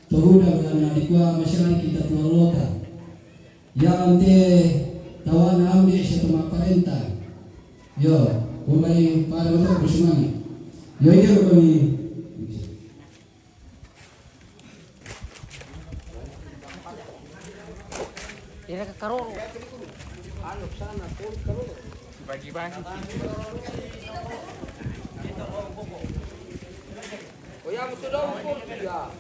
Tohuda na dikwa masyarakat kita tua lota. Yang ante tawana ambil sa tumaparenta. Yo, kumay para mo bersemangat. Yo iyo kami. Ira ka karoro. Ano sana karoro. Bagi-bagi. Kuya mo daw po ya.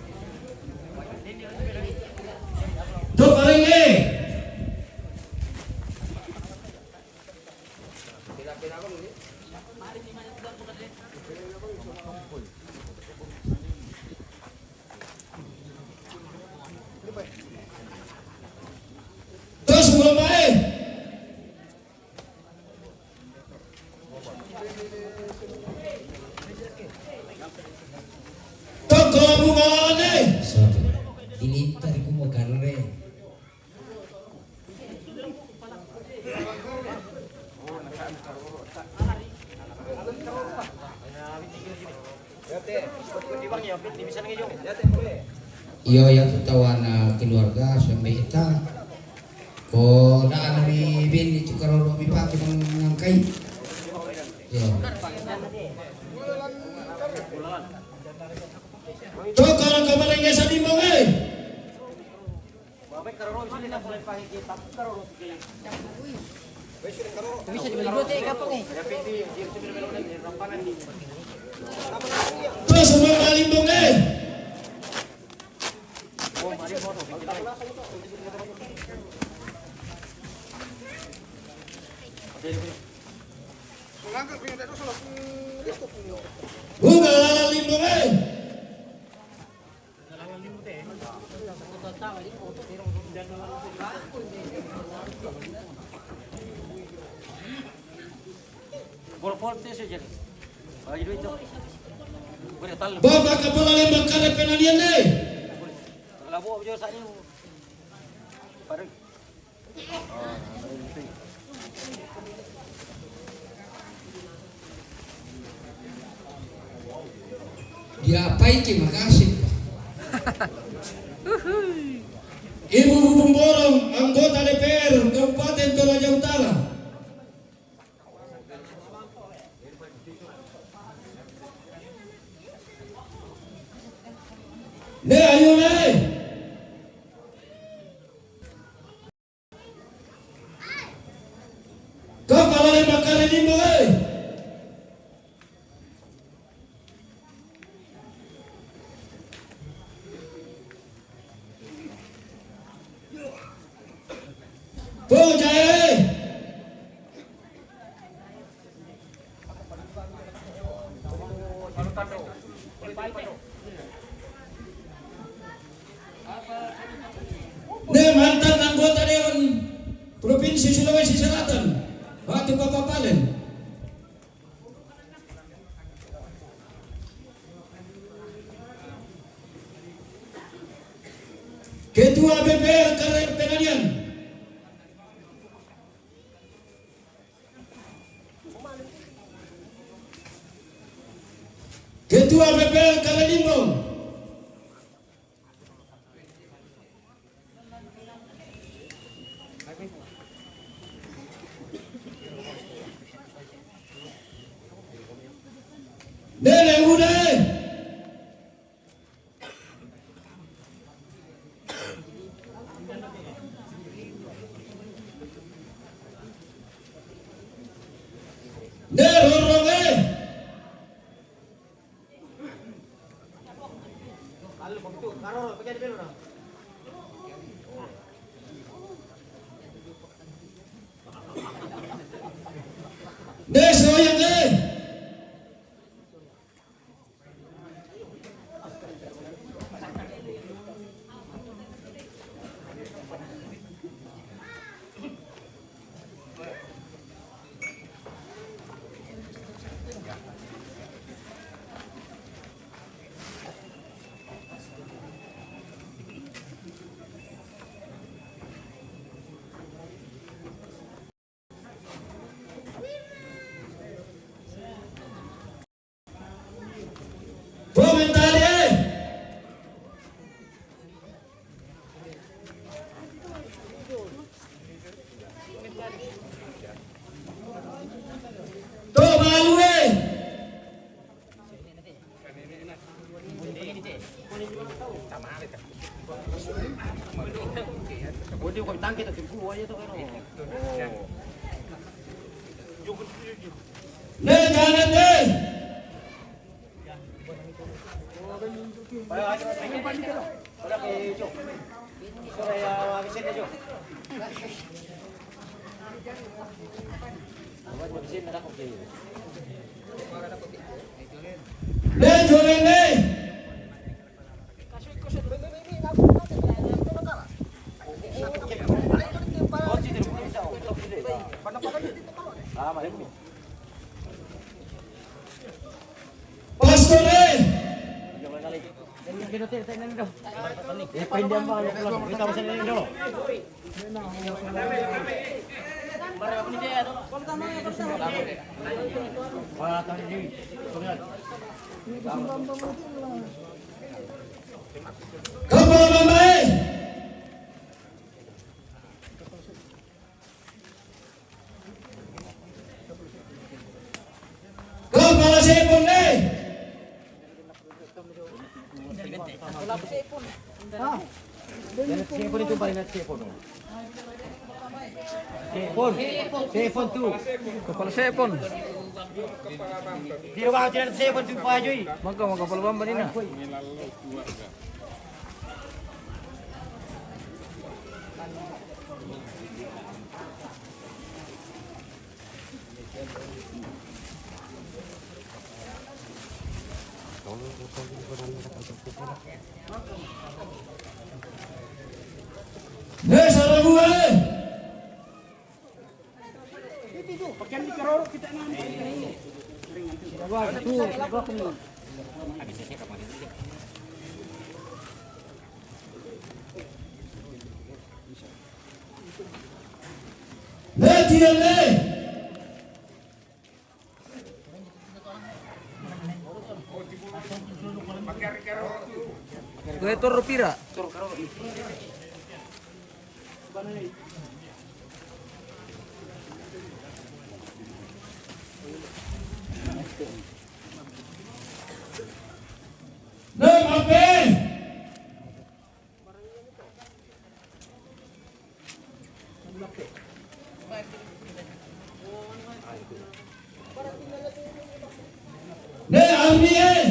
To paringe. Terus mulai baik. Toko bungalane. Soto. Ini tadi ku mau karre. Iyo yang tawana keluarga sampai ita. Ko na mi bin itu karoro mi pake mangangkai. Yo. Toko orang kamarnya sadimong eh. Babay karoro sila na pulay pahigita karoro. Bisa dibeli kapang eh. Terus semua kalimbong eh. Bunga lala limbong eh. Bapak kepala lembang karep penanian deh. Labo aja saja. Parang. Diapain ki makasih. Ibu Bubung Borong, anggota DPR Kabupaten Toraja Utara. Ne ayo ne. Kepala lembang karep limbong eh. Pujai. Ne mantan anggota Dewan Provinsi Sulawesi Selatan, Batu Papapalen. Ketua BPR Karep Penanian. Ketua BPR Karelimbong. Nenek udah. Nerorong Karoro pakai di belakang. Neso yang deh. Pwede ko itangkit at yung buhay ito kayo. Ne jangan deh. Wala kay Jo. Sorry, magisin na Jo. Magisin na ako kayo. Ne jolen ne. Pastor ne. Kapal mamai. Kapal sepon ne. Sipon itu paling sipon. Sipon tu. Kepala sepon. Di rumah tidak sipon tu pa Joy. Mangka mga kapal bamba din na. Ne sarabu eh. Ne tidak ne. Gue toro pira. Ne mape. Ne army eh.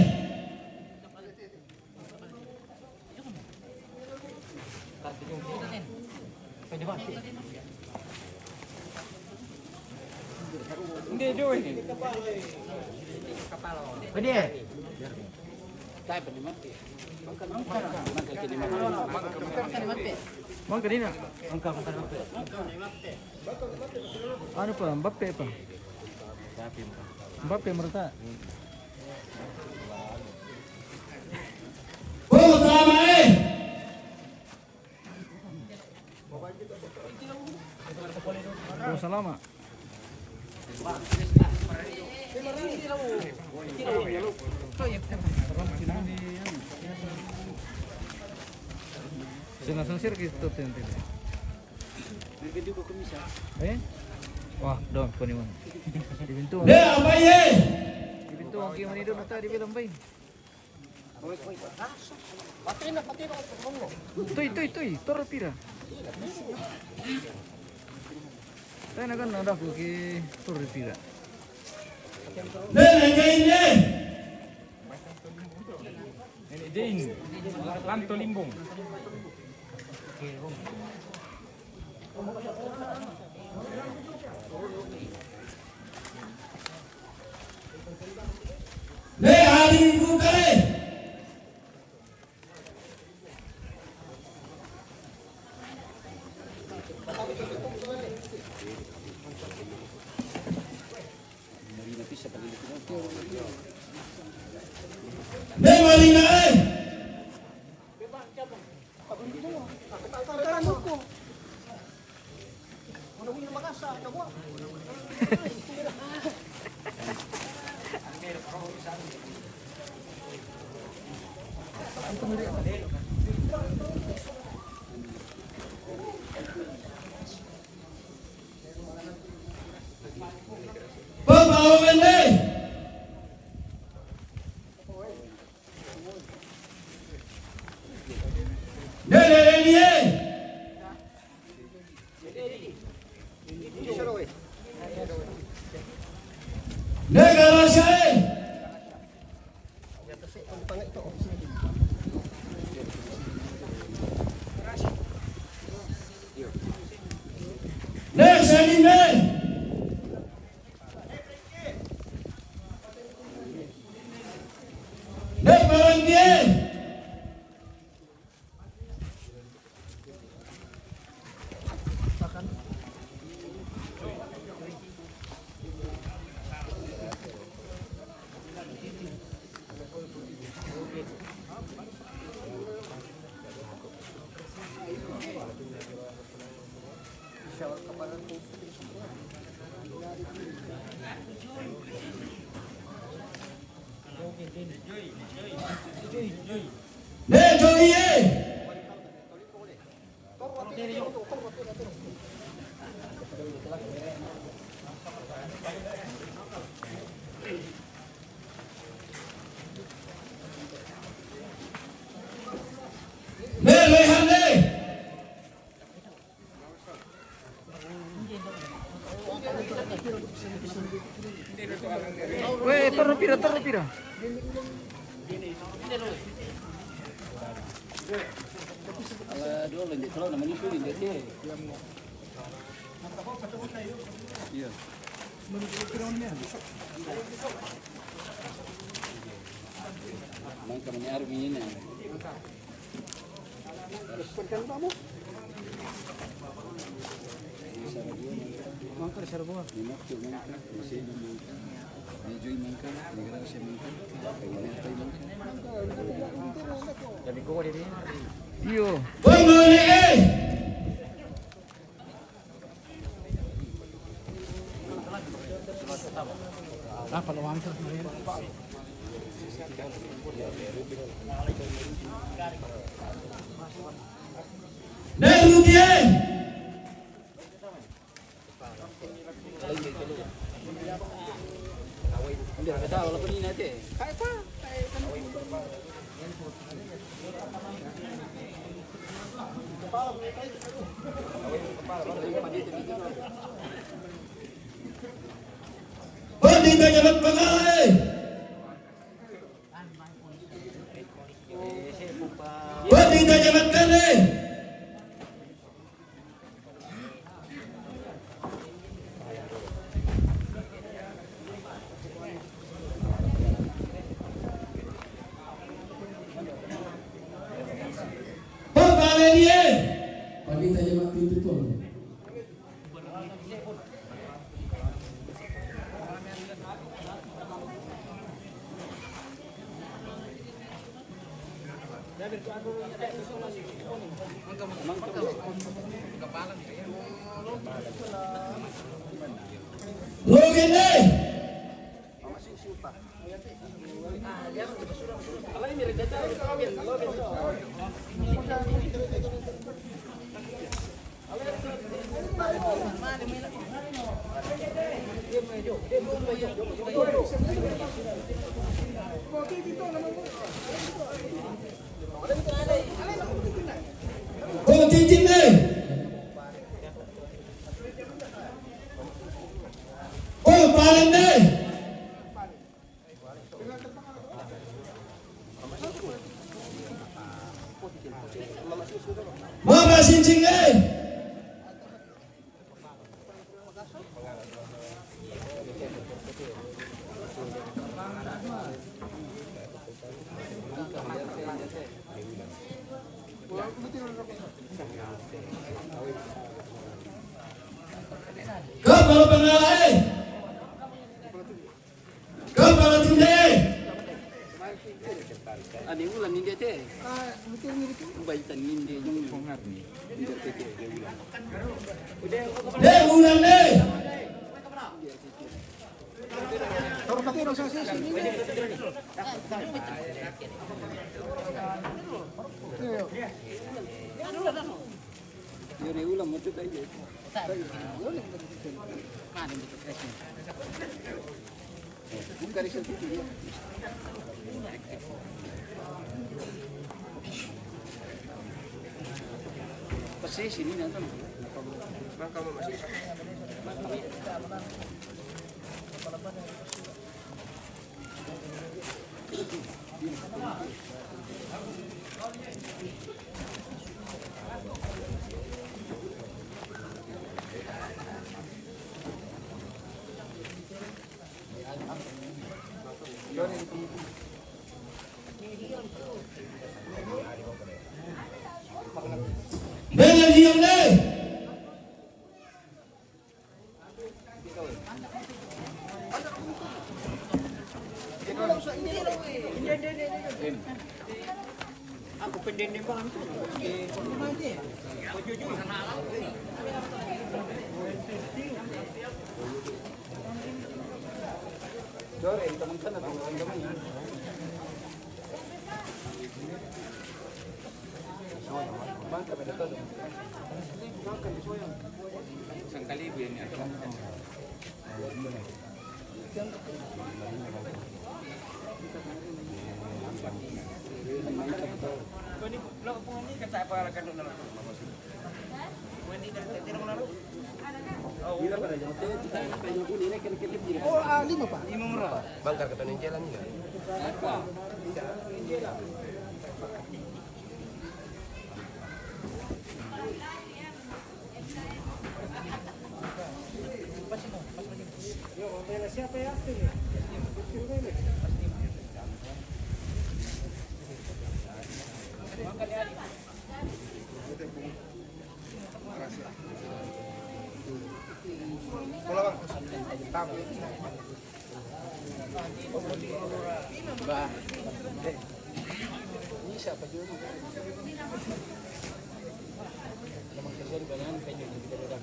Pwede. Mangka din na. Ano pa? Mbappe pa. Mbappe merata. Oh drama eh. Oh, salama. Langsung sirkit tuh tente. Eh? Wah, dong peniman. Di pintu. Ne apa ye. Di pintu ang kiman itu nata di bilang bay. Tuy, toro pira. Tayo na kan ada ko ki toro pira. Ne ne. Jane, Lanto Limbong. Ne hari ibu kare. Ne marina eh. Bawa bende. Negarasyae. Negarasyae. Negarasyae. Nejoye. Nelehane. Weh, toro pira, toro pira. Iyo. Pemulih. Nerutie. Pandita Jabat Pengalai. Pandita Jabat Kale. Pembalenie. Pandita Jabat Pintu Pon. Logene. Oh, cincin deh. Oh, paling deh. Mama cincin deh. Kepala pengalai. Kepala tinggi. Ani ulan ni dia teh. Baitan ni dia yang pongat ni. Deh ulang deh. Yuri ulan macam tu aja. Bukan risau tu dia. Pasal sini nanti. Bangka masih. Dengan diam deh. Aku pendendeng bang itu. Dore, teman-teman atau teman-teman. Bangka pada todo. Bangka di soyang. Sangkali ibu ini. Ini lo ini kata apa kan dulu. Ini dari tidak menaruh. Bila pada jam itu kita kayu ini kira-kira di. Oh, 5 Pak. 5 murah. Bangkar kata jalan ini. Apa? Siapa ya? Ini siapa juga? Memang kesian banget kayaknya kita udah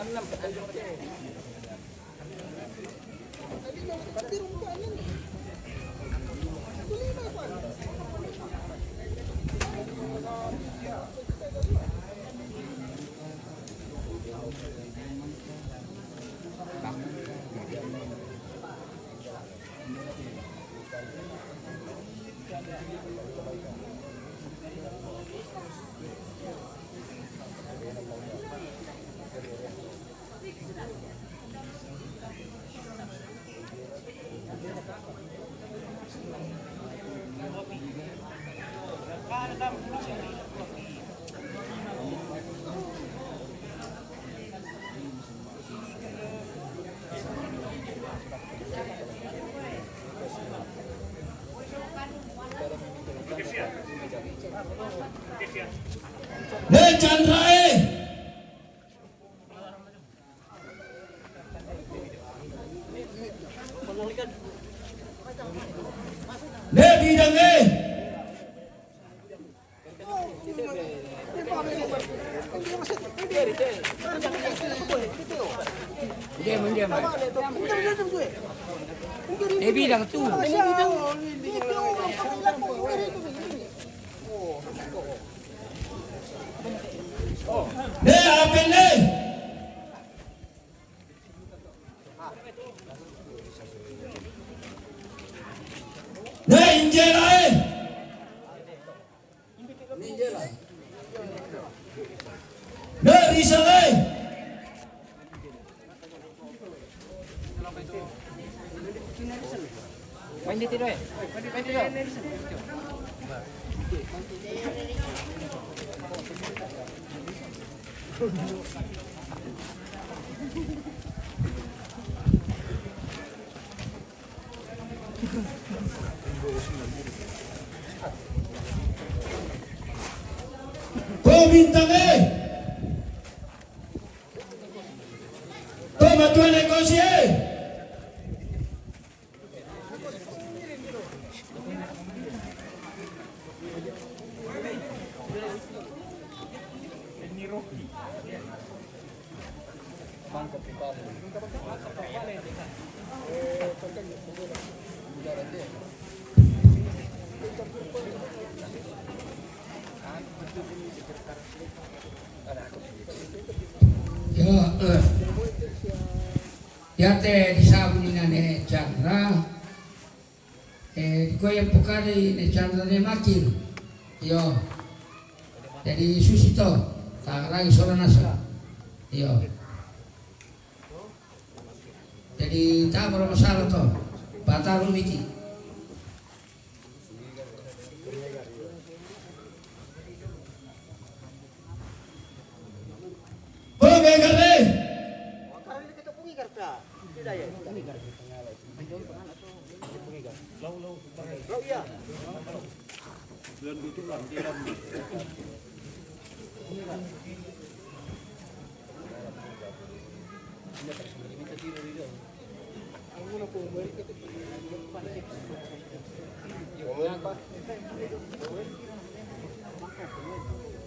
enam kata Hei Chandra Hei bidang dia bilang tuh. Hei apa ini? Hei Injela Hei Rizal Main di tidur. Main tidur. Kau bintang Kau bantuan negosi Ya te disabi na ni Chandra ko yang pukari ni Chandra ni makin yo jadi susito tak lagi soran nasa yo jadi tak bermasalah to Pataro biji. Oke, kali.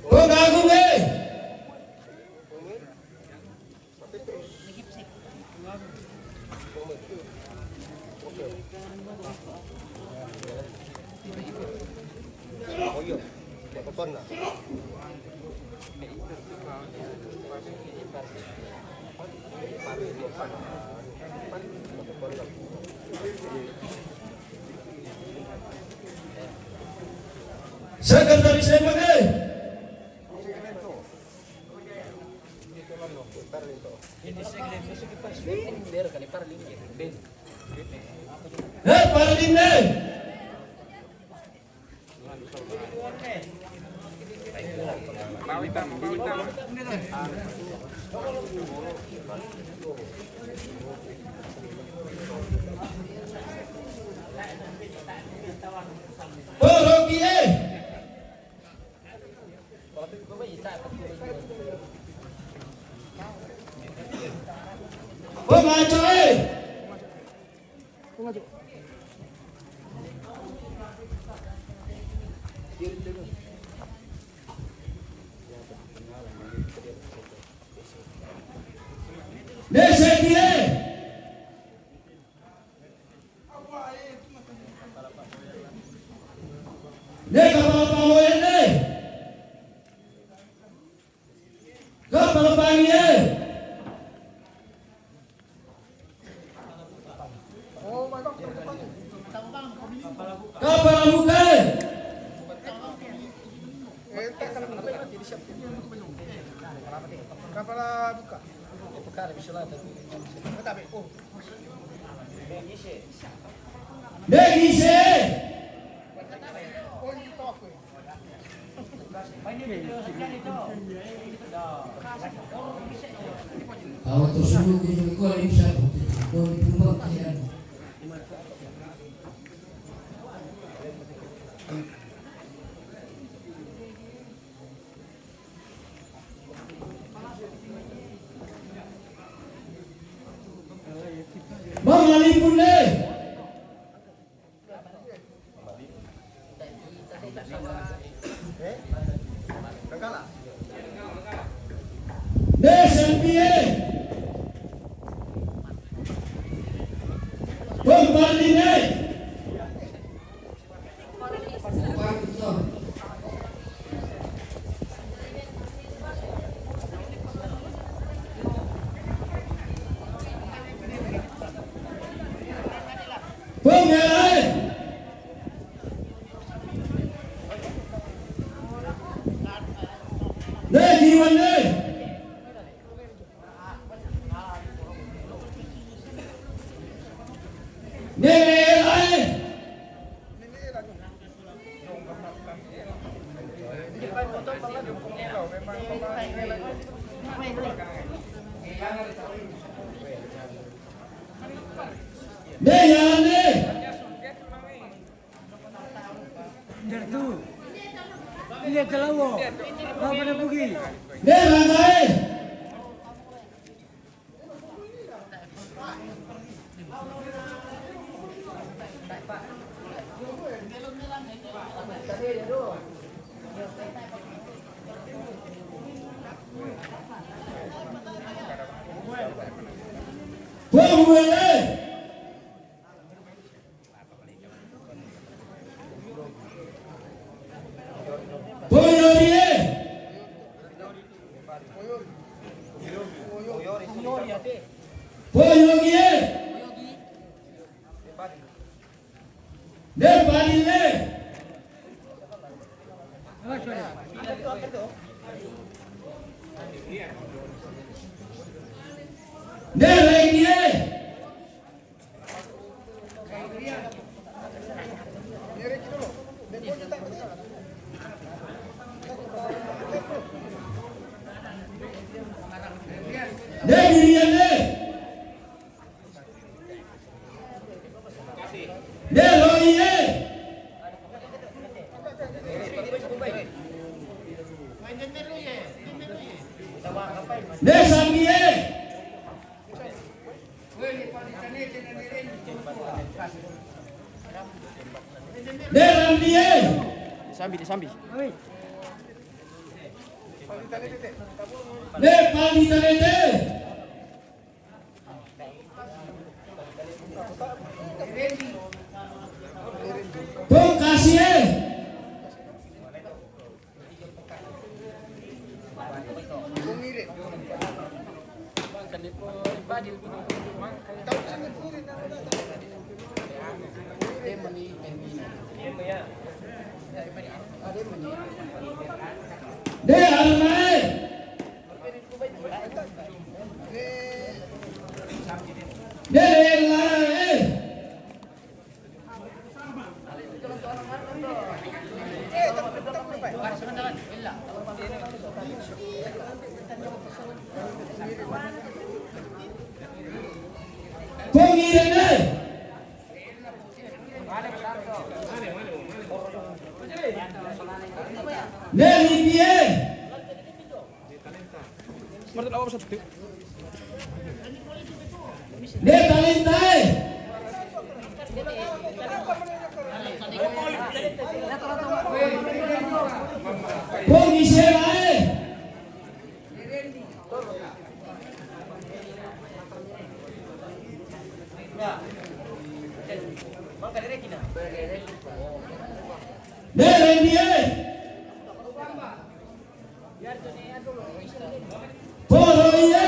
Oh, gago be. Sekretaris MPD. Parlinde. Bawitan. Oh, Rocky eh. Oh, maco eh. Desa dia. Dek kapal pangoyen deh. Kapal pangi. Kapal buka. Degise. Kalau tersebut itu kalau bisa kalau dipembangkitkan. Bang alipun deh. Desa dia. Bang Parlinde. Bang Melai. Lagi mana? Melai. Deyane. Lihat celawo. Kau pada pergi. Derangai. Pemule. Poyorie. Poyogie. Depanile. Deregie. De Miriam de Roy de Sambi de Ramdi Sambi, sambi. de Paldi Tanete Pong Kasih de Arnae de Lae Pong Irene de Libie Martul awak satu. de Talentai Pong Iserae de Rendie Poroye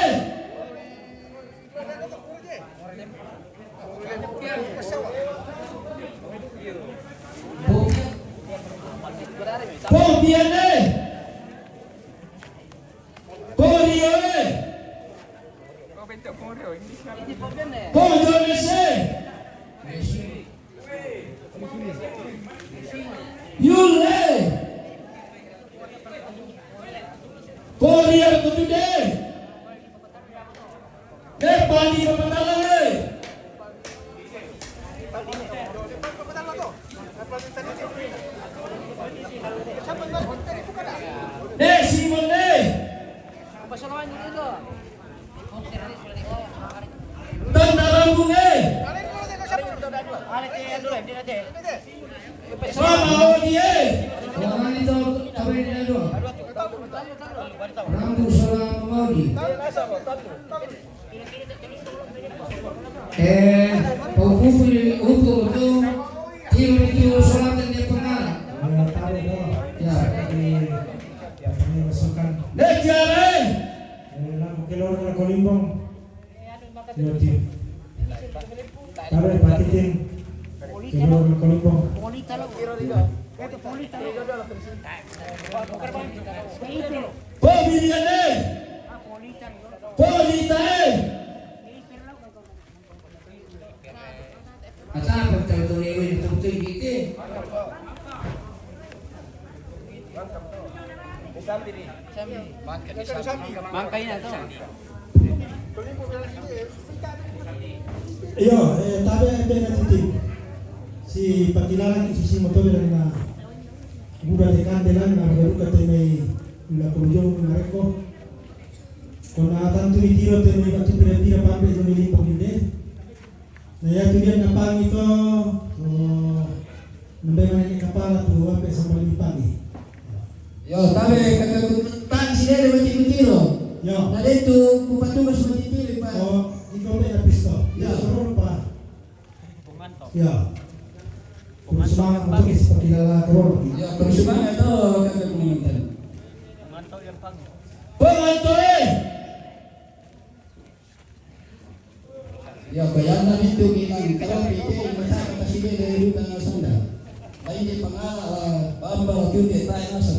Popiane Porioe Kau bentuk Korea ini. Pojolese Yule Korea Kutude de Pali Patalale de Simone Tanda Lambunge Sama Odie Orang itu apa ini dulu? Rambu salam Maudi. Paukufu hukum itu tiru salam dan dia pengarah. Ya, ini masukan de Jare lampu kelor na kolimbong yoti taruh batitin kelor na kolimbong Pobiliane Politae asal betul lewe betul gitu. Bangkai na to. iyo tabe bena titik si pakilala ki si motor na buda de kandelan na baru kate may la kunjung na reko kona tantu itiro te may batu pira pambe so mili paminde na ya tudian na pang ito nambe man ni kapala tu ampe sa mali pagi yo tabe kakagutan sila de Matiro yo na dito kupatugas Matiro pa ikaw may napisto Ya. Turun pa ya kung sumama mo ito sa pakilala ko yo kung sumama ito kakagutan Pengantoe yo kaya na dito kinang kalau piti masa kasi de ruta sanda lain di pangala bamba kyute tayo na sa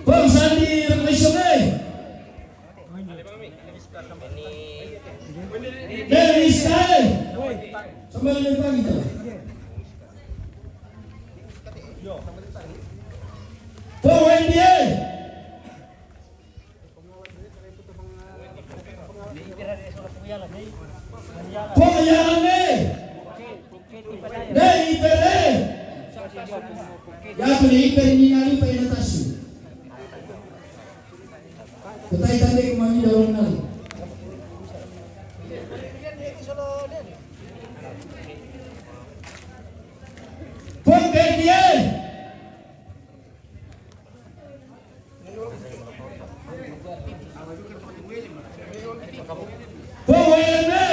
Bang Sandi Rekomendasi Dennis Kai sama lempang itu Powen dia Poyane. Nei pere. Ya tu ni pere ni nali pa inatasu. Kutai tande kumami daun nali. Pongke dia. Poyane.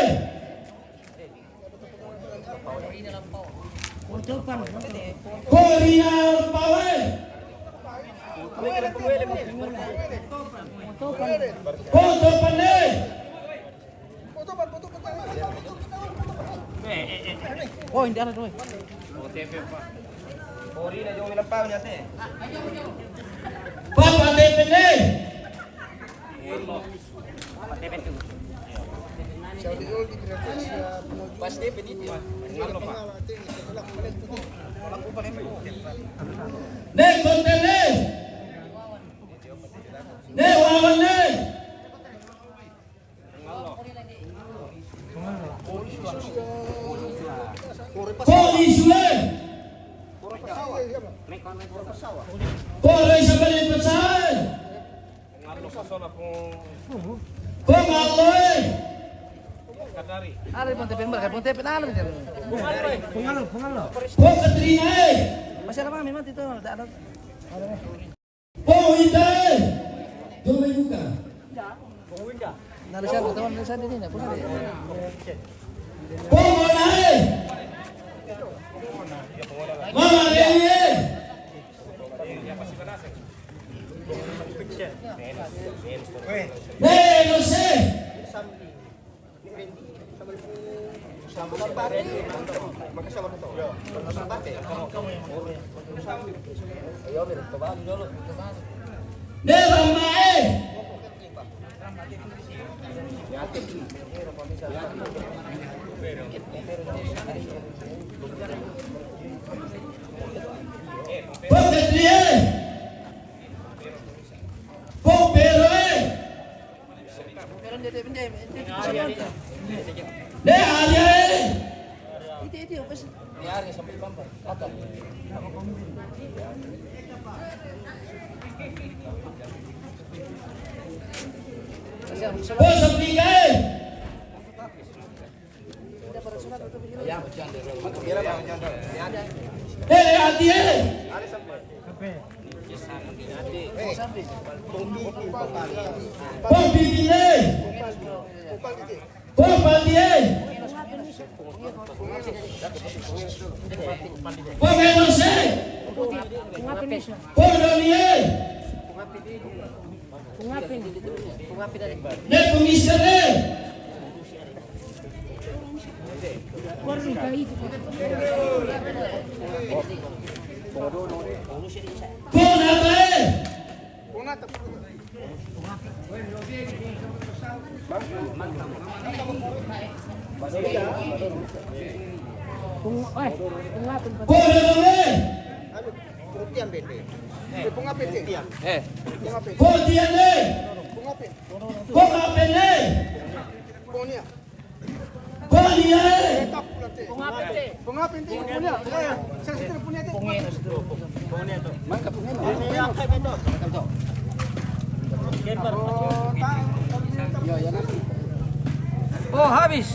Korina pawe. Foto pane. Oh, hindi ano doy. Ori na yung nilampaw niya te. Papa tepene. Pasti pediti. Ano pa? Ne kontene. Ne wawane. Poliswe. Pore sa balik pasahan. Ngalo sa zona pong Pangaloy. Katari. Ari ponte pember, ponte penal dia. Po Katrina. Masih lama memang itu ada. Po Inday. Doon may buka. Narishan teman narishan ini na punya. Po Monay. Mama Leye. Ne no sé. Ne Ramae. Po Petrie. Po Peroe. Ne Arya. Itu pas. Po Sapligae. Ne Adie. Po Bibile. Po Pandie. Po Menose. Po Donie. Ne Pumisere. Po Natae. Po Dodone. Po Tiane. Po Apene. Po Liae. Oh, habis.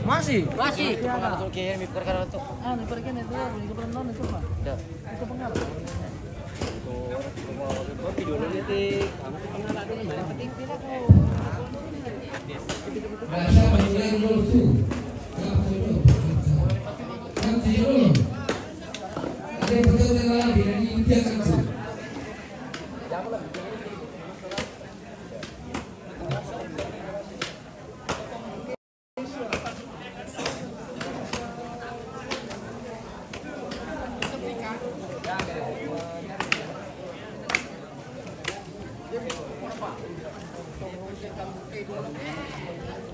Masih. Bahasa panggilan dulu tuh. Nanti dulu. Ada yang betul lagi dari India kan tuh.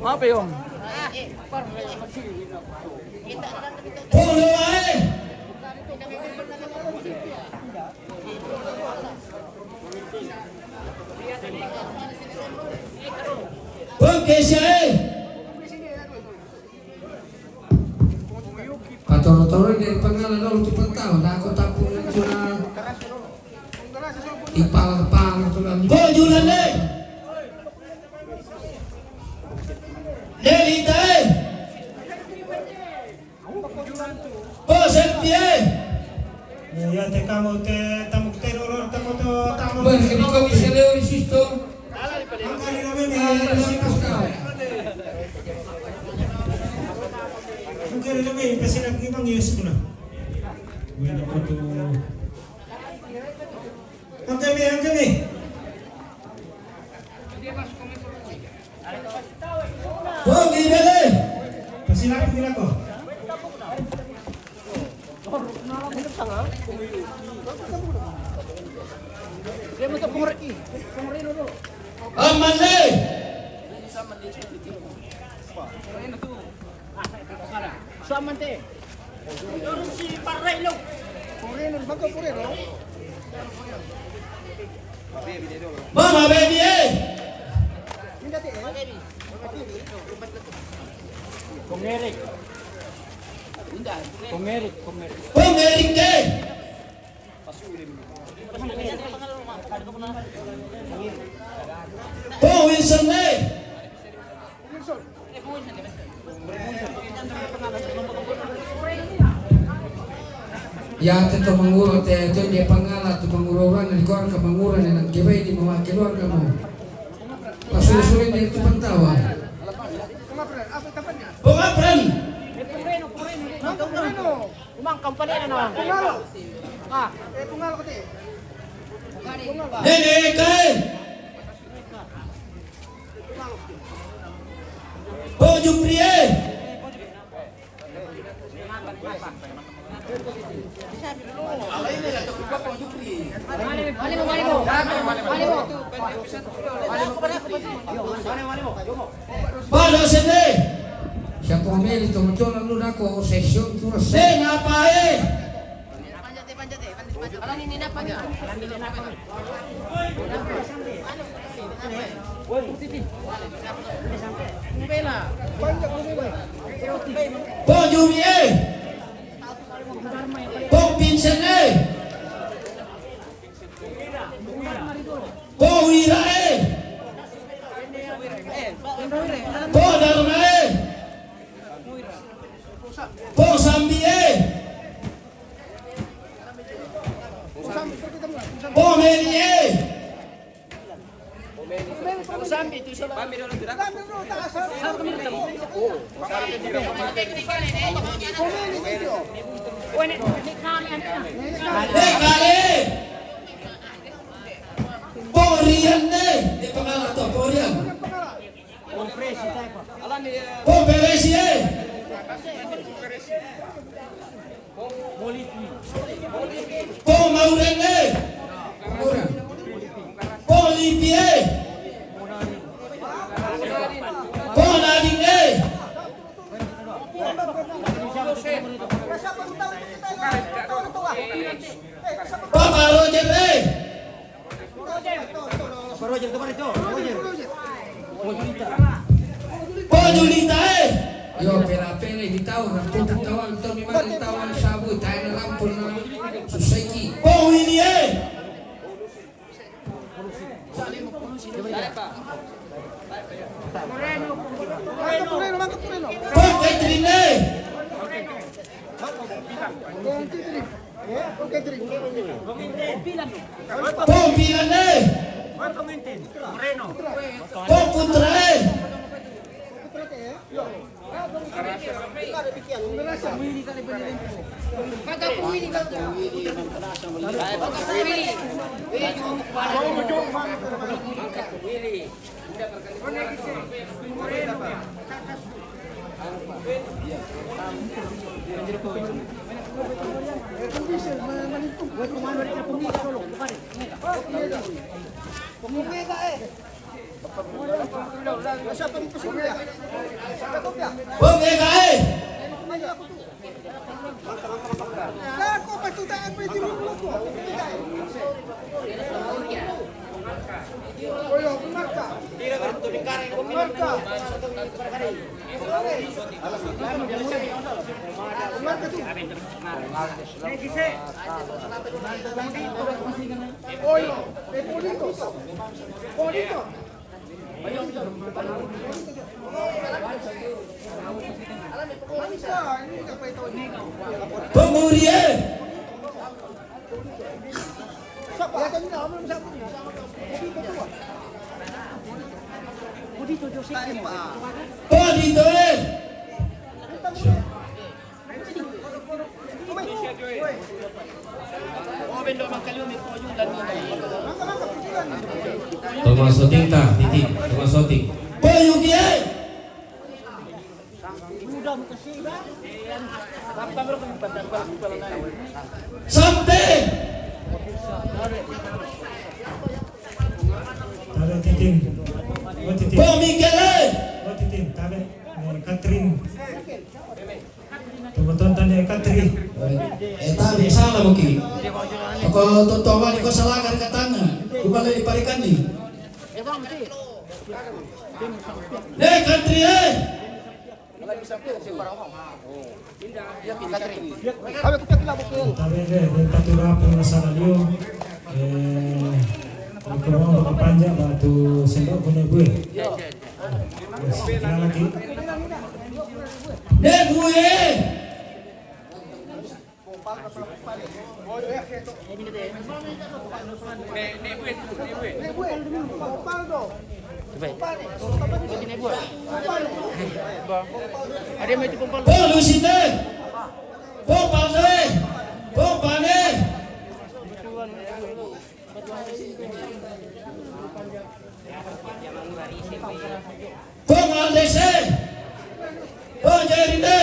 Apa yun? Polo ay. Kesia Patoro-toro dari pangalan dulu tu pantau, na ako tapon ng tuna ipal-pal tu lang. Julan Lelita Septie Ya te kamu te tamu te rolor tamu to tamu. Ber, kini kau bisa lewat di situ. Angkali namin Angkali namin kasi nag-ibang yes ko na. Bueno po to. Angkali. Gibele Pasilapin nila ko. Amane Mama baby Erik Wilson Ya itu mengurut ya itu dia pangalat tu mengururan di koran ke menguran yang kibai di mewakili keluarga kamu. Pasul-sulin dari itu pantau. Pengapran Umang company na. Tungal ko ti. Nene Kai Juprie Palo sende Siya pumili tumutunan nun ako session tu Sen apae Jumie Vincent Wirae Darmae Sambie Melie Dekale Porian di pangalan to Porian Peresi Mauren Polipie Nadine Papa Roger Julita Yo pera-pera bitaw na putang tawag ito ni mga tawag sabu tayo na lampol na society. Willie Catherine Pilane Putra Pemuria. Podito. Tomasoting ta, titik, tomasoting. Poyugie. Sabte. Taga titim. Oh titim. Pomikele. Oh titim. Taga Katrin. Tumutun ni Katrin. Eta biasa lah mungkin. Kalau totowa di kosalakan katanya, bukan diparikan nih. Country Taga de patura pun masalah liu. Aku mau panjang batu sendok punya gue. Sekali lagi. gue. Polusine. Popane. Popane. Pongaldese. Ponjerine.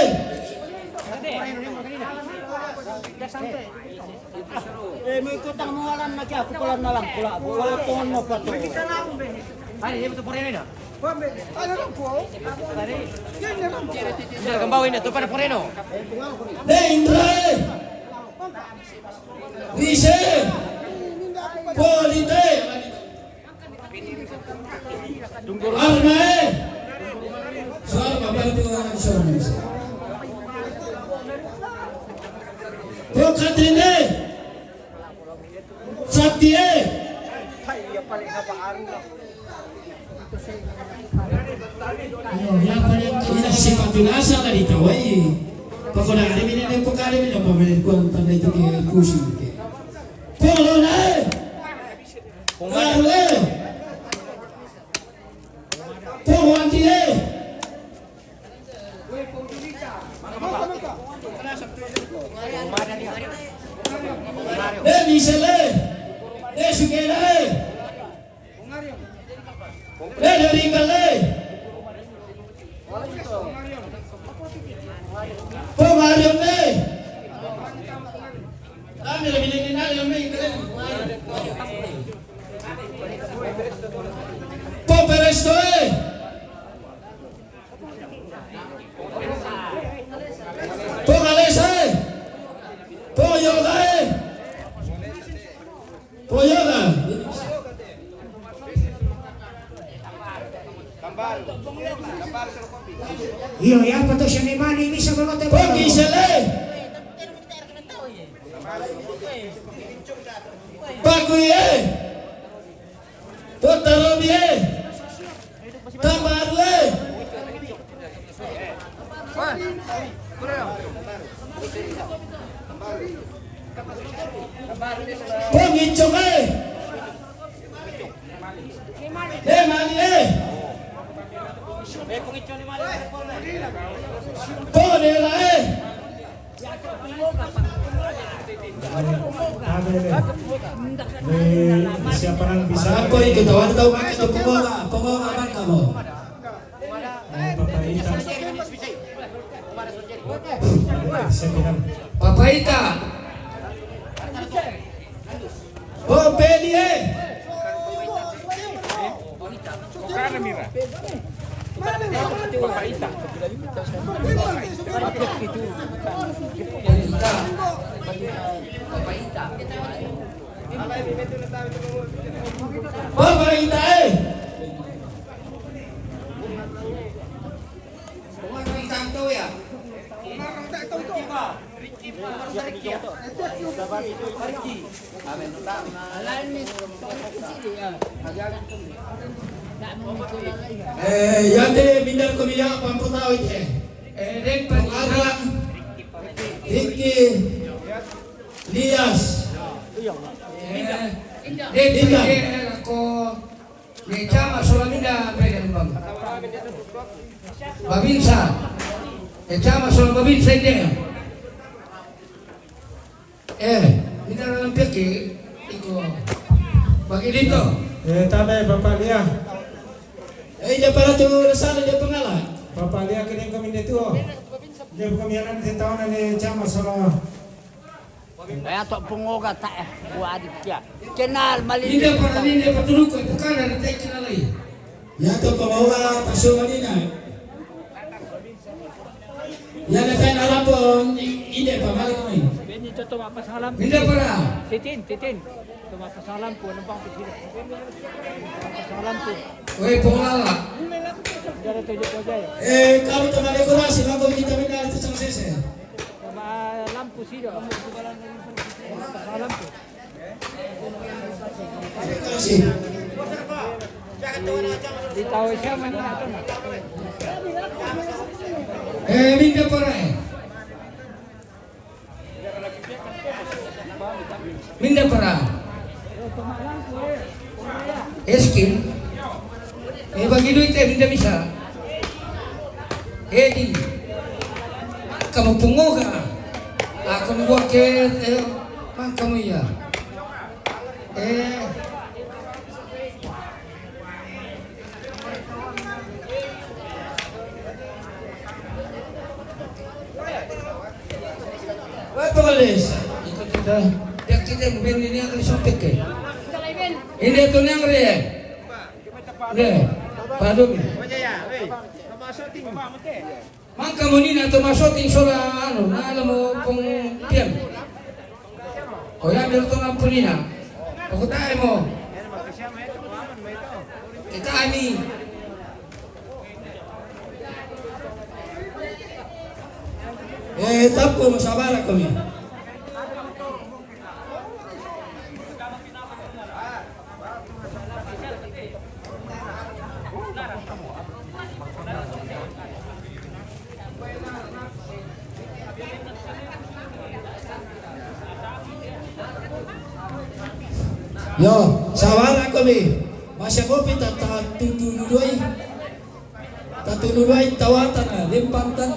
May ikutang mo alam na kaya kukulan na lang pula. Wala pohon mo pa to. Ay, hindi mo ito poreno na. Ano lang po? Yan na lang po. Hindi, gambawin na. Ito pa na poreno. Indra. Rise. Polite. Armae. Soal apa itu orang soal Katrine. Satye. Yang paling ini sifat binasa kan ditawai. Pokoknya hari ini nih pokoknya ini apa beli kuan tanda itu ke kursi. Polone. Polone. Polwantie. Misele. Sugere. Dari kale. Pemariam ne. Kami lebih ini nari lebih keren. Poperesto. Pogalese. Poyoga. Poyoga. Iyo, ya apa tuh siya ni Mani bisa melote. Pogisele. Paguye. Totarobie. Tamarwe. Pongichoke. Lemanie. Ponelae. Siapa yang bisa? Apa ini ketahuan tahu kan itu pengolah apa kamu? Papaita. Saya bilang Papaita. Oh pedie. Bukan Mira. Papaita. Yante bindar ko niya pamputaw ite. Ren pag-ara. Ricky Lias. Ako ni chama Solaminda pwede bang. Babinsa. Chama Solam Babinsa hindi. Hindi na lang piki. Iko. Bagi dito. Tabe Bapak Lia. Dia para tu sana dia pengalat. Bapak Lia kini kami itu. Dia kami anak di tahun ini cama sono. Kaya to pungoga ta buadik ya. Kenal Hindi malin. para hindi patulog ko bukan na tayo kinalay. Ya tu pembawa pasal Madinah. Ya lekan alam pun ide pamalik kami. Benito tumapasalam. Hindi para. Titin. Tumapasalam po. Ano bang sila? Tumapasalam po. Oy pulala. Dari tujuh po jaya. Kami teman dekorasi bago kita minat itu sang sese. Sama lampu sih dong. Tumapasalam po. Kasih. Di tahu siya man nato na. Hindi para. Hindi para. Eskin. Bagi duit hindi bisa. Di. Kamu pungo ka. Ako buat ke mang kamu ya. Apa kalis? Ikut kita. Ya kita mungkin ini akan sampai ke. Ini tu yang re. Ne. Padu. Mang kamu ni na tumasok ting sola ano na alam mo kung pian. O yan meron tong lampu ni na. Ako tayo mo. Kita ani. Tapo masabara kami. Yo, sawara kami. Masya kopi tatutuludoy. Tatuludoy tawatan na, limpatan.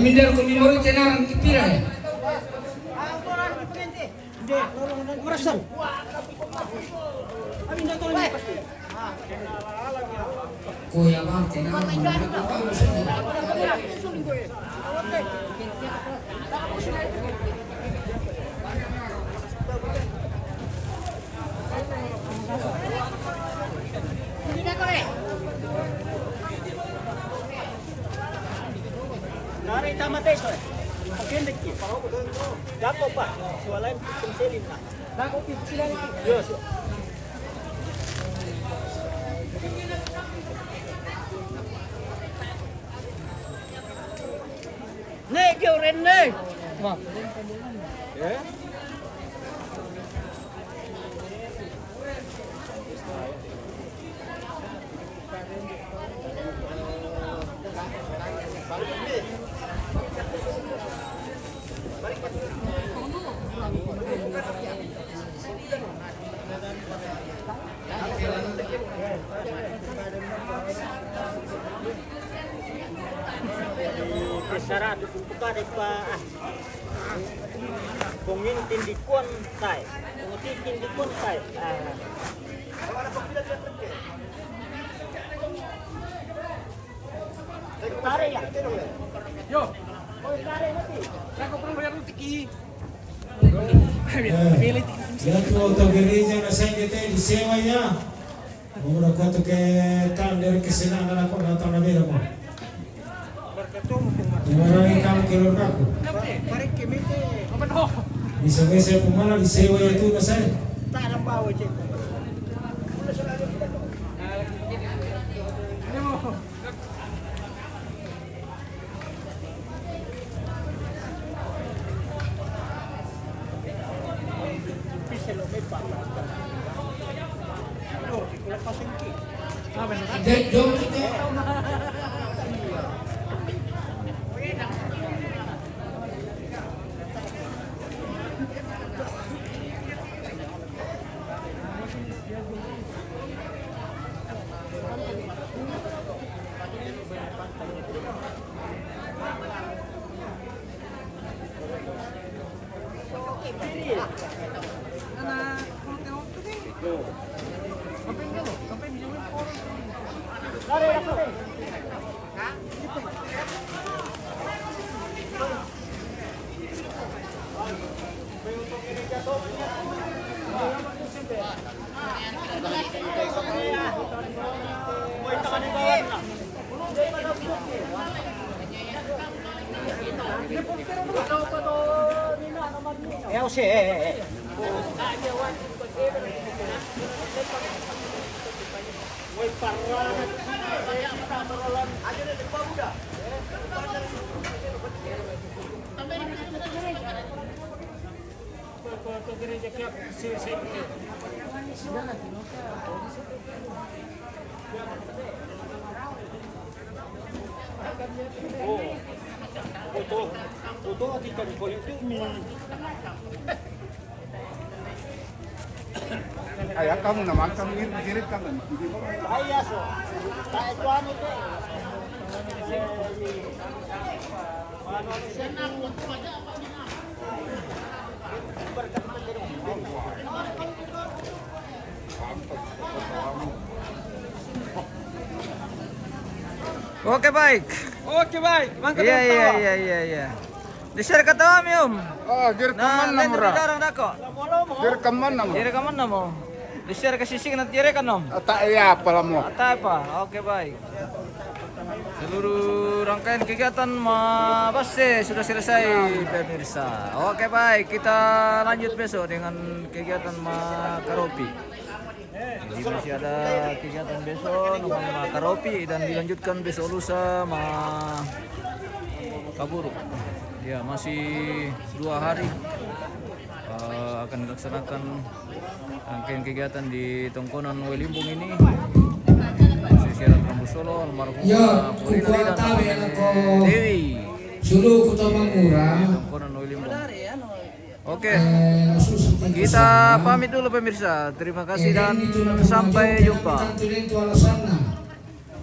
Minder ko memori tenar kipira. Merasan. Kuya bang tenar. Nari tama tayo. Pagkindik ki. Dapo pa. Walay pagsilin na. Dapo sila ni. Yes. Ne, kyo rin ne. Wah. Syarat ditumpukan pa kungin tindikuan tay kungin tindikuan tay tare ya Yo. oh tare nanti Saya kau perlu bayar lu tiki. Eh, Pilih tiki. Yatu autogereja na sa ingete disewa ya. Muna ko to ke tan dari kesena na ko na tan na mo. Maraming kamu keluarga ko. Pare kimite. Bisa pumana disewa itu na sa. Tarang bawa cek. Bisa lo may pala. Ano, wala pa singki. Jom kita. Eu sei. Foto kita di boleh itu Ayah kamu naman, kamu ngirit ka man. Ayah so. Tayo tuan itu. Oke baik. Oke baik, mangkat Iya. Di-share ka tawa mi Oh, direkaman na Nah, mura. darang dako. Direkaman na mo. Direkaman na mo. Di-share ka sising na tire ka nom. Ata iya pala mo. Atay pa. Oke baik. Seluruh rangkaian kegiatan Base sudah selesai pemirsa. Oke baik, kita lanjut besok dengan kegiatan Makaropi. Jadi masih ada kegiatan besok namanya Makaropi dan dilanjutkan besok lusa Kaburuk. Ya masih 2 hari akan dilaksanakan rangkaian kegiatan di Tongkonan Welimbung ini. Sisiran Rambu Solo, almarhum Ya, Purina kukuha Lida tawi namanya ako. Dewi. Sulu ko to mangura. Tongkonan Welimbung. Oke, Nasusunod kita pamit dulu pemirsa. Terima kasih dan sampai jumpa. Itu alasan